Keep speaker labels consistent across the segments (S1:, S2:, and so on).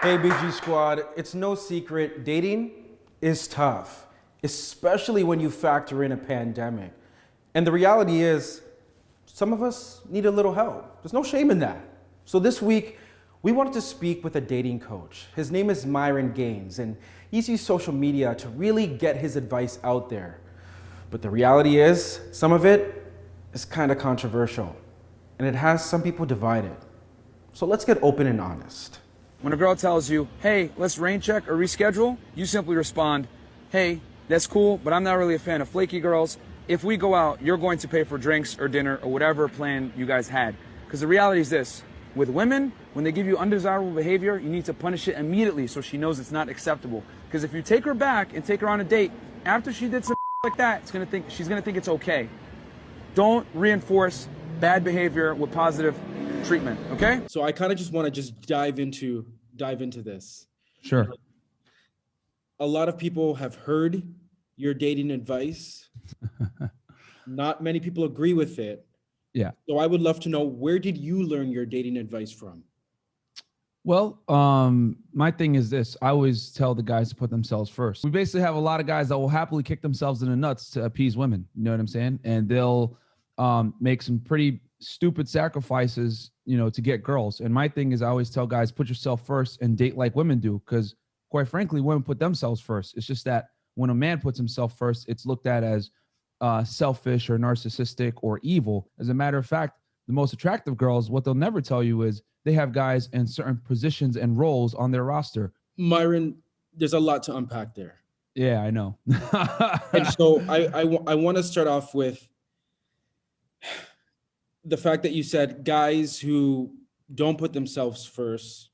S1: Hey, BG Squad, it's no secret, dating is tough, especially when you factor in a pandemic. And the reality is, some of us need a little help. There's no shame in that. So this week, we wanted to speak with a dating coach. His name is Myron Gaines, and he's used social media to really get his advice out there. But the reality is, some of it is kind of controversial, and it has some people divided. So let's get open and honest.
S2: When a girl tells you, hey, let's rain check or reschedule, you simply respond, hey, that's cool, but I'm not really a fan of flaky girls. If we go out, you're going to pay for drinks or dinner or whatever plan you guys had. Because the reality is this, with women, when they give you undesirable behavior, you need to punish it immediately so she knows it's not acceptable. Because if you take her back and take her on a date, after she did some like that, she's gonna think it's okay. Don't reinforce bad behavior with positive treatment, okay?
S1: So I kind of just want to dive into this.
S3: Sure.
S1: A lot of people have heard your dating advice. Not many people agree with it.
S3: Yeah.
S1: So I would love to know, where did you learn your dating advice from?
S3: Well, my thing is this. I always tell the guys to put themselves first. We basically have a lot of guys that will happily kick themselves in the nuts to appease women. You know what I'm saying? And they'll make some pretty stupid sacrifices, to get girls. And my thing is, I always tell guys, put yourself first and date like women do. Because quite frankly, women put themselves first. It's just that when a man puts himself first, it's looked at as selfish or narcissistic or evil. As a matter of fact, the most attractive girls, what they'll never tell you is they have guys in certain positions and roles on their roster.
S1: Myron, there's a lot to unpack there.
S3: Yeah, I know.
S1: And so I want to start off with the fact that you said guys who don't put themselves first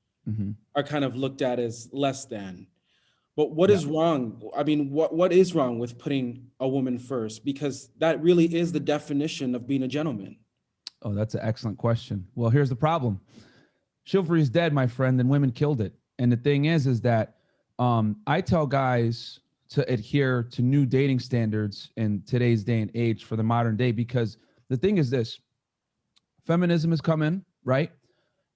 S1: are kind of looked at as less than. But what is wrong? I mean, what is wrong with putting a woman first? Because that really is the definition of being a gentleman.
S3: Oh, that's an excellent question. Well, here's the problem. Chivalry is dead, my friend, and women killed it. And the thing is that I tell guys to adhere to new dating standards in today's day and age for the modern day, because the thing is this. Feminism has come in, right?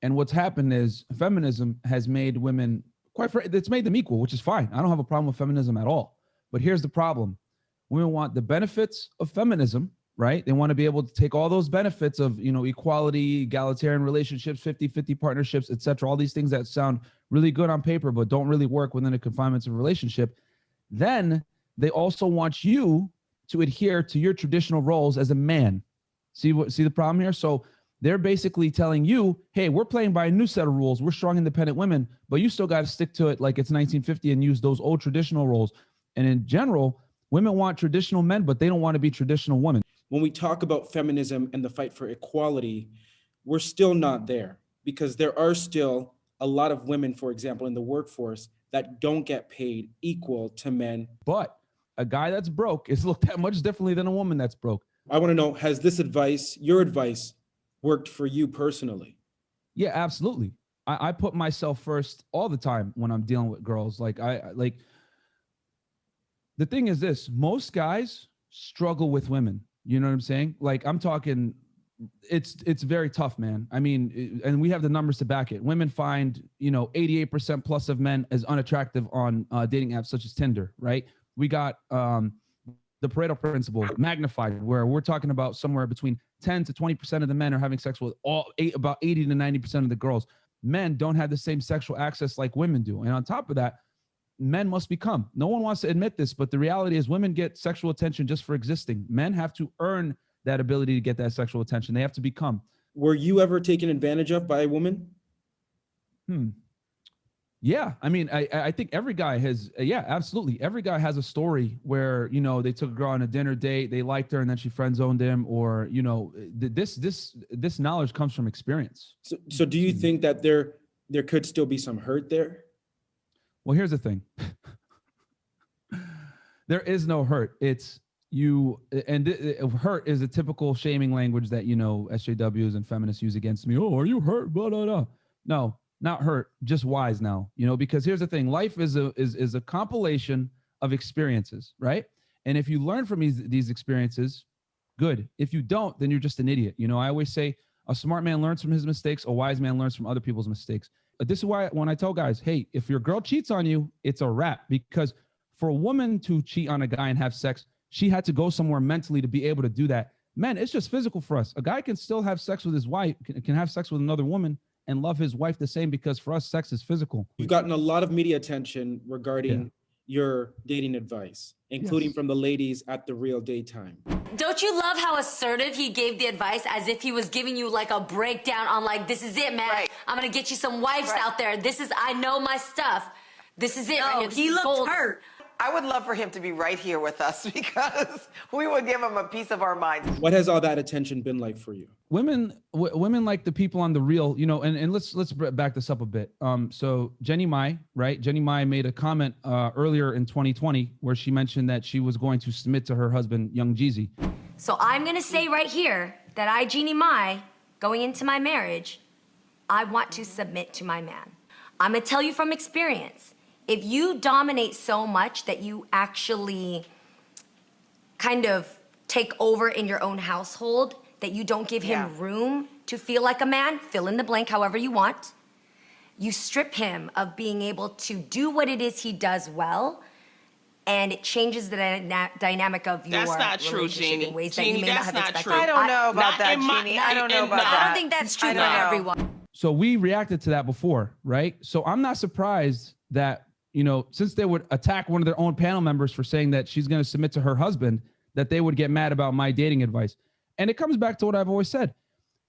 S3: And what's happened is feminism has made women, it's made them equal, which is fine. I don't have a problem with feminism at all. But here's the problem. Women want the benefits of feminism, right? They want to be able to take all those benefits of, equality, egalitarian relationships, 50-50 partnerships, etc. All these things that sound really good on paper, but don't really work within the confinements of a relationship. Then they also want you to adhere to your traditional roles as a man. See the problem here? So they're basically telling you, hey, we're playing by a new set of rules. We're strong, independent women, but you still got to stick to it like it's 1950 and use those old traditional roles. And in general, women want traditional men, but they don't want to be traditional women.
S1: When we talk about feminism and the fight for equality, we're still not there, because there are still a lot of women, for example, in the workforce that don't get paid equal to men.
S3: But a guy that's broke is looked at much differently than a woman that's broke.
S1: I want to know, has this advice, your advice, worked for you personally?
S3: Yeah, absolutely. I put myself first all the time when I'm dealing with girls. The thing is this, most guys struggle with women. You know what I'm saying? Like, I'm talking, it's very tough, man. I mean, and we have the numbers to back it. Women find, 88% plus of men as unattractive on dating apps such as Tinder, right? We got the Pareto principle magnified, where we're talking about somewhere between 10 to 20% of the men are having sex with about 80 to 90% of the girls. Men don't have the same sexual access like women do. And on top of that, men must become. No one wants to admit this, but the reality is women get sexual attention just for existing. Men have to earn that ability to get that sexual attention. They have to become.
S1: Were you ever taken advantage of by a woman?
S3: Yeah. I mean, I think every guy has, absolutely. Every guy has a story where, they took a girl on a dinner date, they liked her, and then she friend zoned him, or, this knowledge comes from experience.
S1: So do you think that there could still be some hurt there?
S3: Well, here's the thing. There is no hurt. It's you, and hurt is a typical shaming language that, SJWs and feminists use against me. Oh, are you hurt? Blah, blah, blah. No, not hurt, just wise now, because here's the thing. Life is a compilation of experiences, right? And if you learn from these experiences, good. If you don't, then you're just an idiot. I always say a smart man learns from his mistakes. A wise man learns from other people's mistakes. This is why when I tell guys, hey, if your girl cheats on you, it's a wrap. Because for a woman to cheat on a guy and have sex, she had to go somewhere mentally to be able to do that. Men, it's just physical for us. A guy can still have sex with his wife, can have sex with another woman and love his wife the same, because for us, sex is physical.
S1: You've gotten a lot of media attention regarding your dating advice, including from the ladies at The Real Daytime.
S4: Don't you love how assertive he gave the advice, as if he was giving you like a breakdown on like, this is it, man. Right. I'm gonna get you some wives out there. This is, I know my stuff. This is it.
S5: No,
S4: right here.
S5: he looked hurt.
S6: I would love for him to be right here with us, because we would give him a piece of our minds.
S1: What has all that attention been like for you?
S3: Women like the people on The Real, you know, and let's back this up a bit. So Jenny Mai, right? Jenny Mai made a comment earlier in 2020 where she mentioned that she was going to submit to her husband, Young Jeezy.
S4: So I'm gonna say right here that I, Jeannie Mai, going into my marriage, I want to submit to my man. I'm gonna tell you from experience, if you dominate so much that you actually kind of take over in your own household, that you don't give him room to feel like a man, fill in the blank however you want, you strip him of being able to do what it is he does well, and it changes the dynamic of your
S5: That's not true,
S4: relationship
S5: Jeannie.
S4: in ways that
S5: Jeannie,
S4: you may not
S5: that's
S4: have
S5: not
S4: expected.
S5: true.
S6: I don't know about that,
S5: Jeannie.
S6: I don't know about
S5: I
S6: that.
S4: I don't think that's true
S6: I
S4: for
S6: don't know.
S4: everyone.
S3: So we reacted to that before, right? So I'm not surprised that, you know, since they would attack one of their own panel members for saying that she's going to submit to her husband, that they would get mad about my dating advice. And it comes back to what I've always said.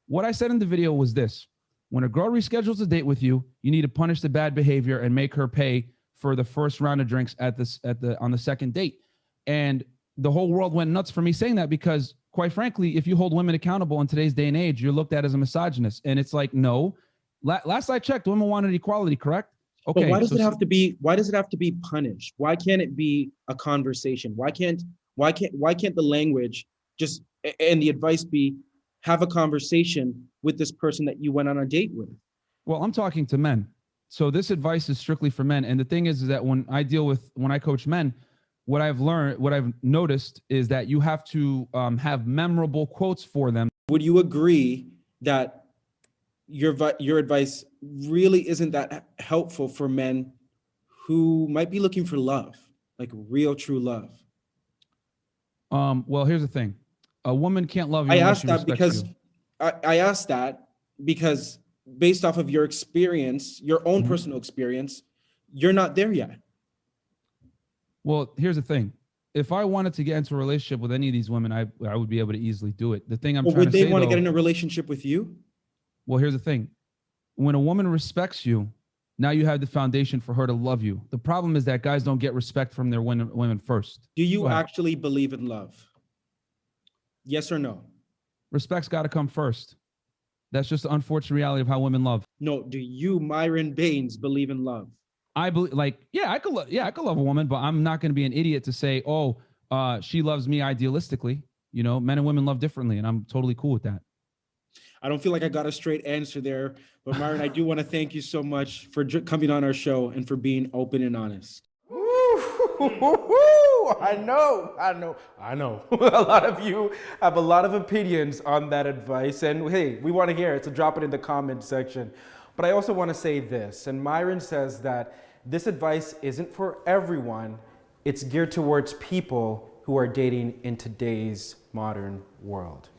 S3: What I said in the video was this: when a girl reschedules a date with you, you need to punish the bad behavior and make her pay for the first round of drinks on the second date. And the whole world went nuts for me saying that, because quite frankly, if you hold women accountable in today's day and age, you're looked at as a misogynist. And it's like, no. Last I checked, women wanted equality, correct? Okay.
S1: But why does it have to be? Why does it have to be punished? Why can't it be a conversation? Why can't the language just and the advice be, have a conversation with this person that you went on a date with?
S3: Well, I'm talking to men. So this advice is strictly for men. And the thing is that when I coach men, what I've noticed is that you have to have memorable quotes for them.
S1: Would you agree that your advice really isn't that helpful for men who might be looking for love, like real, true love?
S3: Well, here's the thing. A woman can't love you.
S1: I asked that because based off of your experience, your own personal experience, you're not there yet.
S3: Well, here's the thing. If I wanted to get into a relationship with any of these women, I would be able to easily do it. The thing I'm trying to say,
S1: would they want to get in a relationship with you?
S3: Well, here's the thing. When a woman respects you, now you have the foundation for her to love you. The problem is that guys don't get respect from their women first.
S1: Do you actually believe in love? Yes or no?
S3: Respect's got to come first. That's just the unfortunate reality of how women love.
S1: No. Do you, Myron Gaines, believe in love?
S3: I believe, I could love a woman, but I'm not going to be an idiot to say, she loves me idealistically. You know, men and women love differently, and I'm totally cool with that.
S1: I don't feel like I got a straight answer there, but Myron, I do want to thank you so much for coming on our show and for being open and honest.
S7: I know. A lot of you have a lot of opinions on that advice, and hey, we want to hear it, so drop it in the comment section. But I also want to say this, and Myron says that this advice isn't for everyone. It's geared towards people who are dating in today's modern world.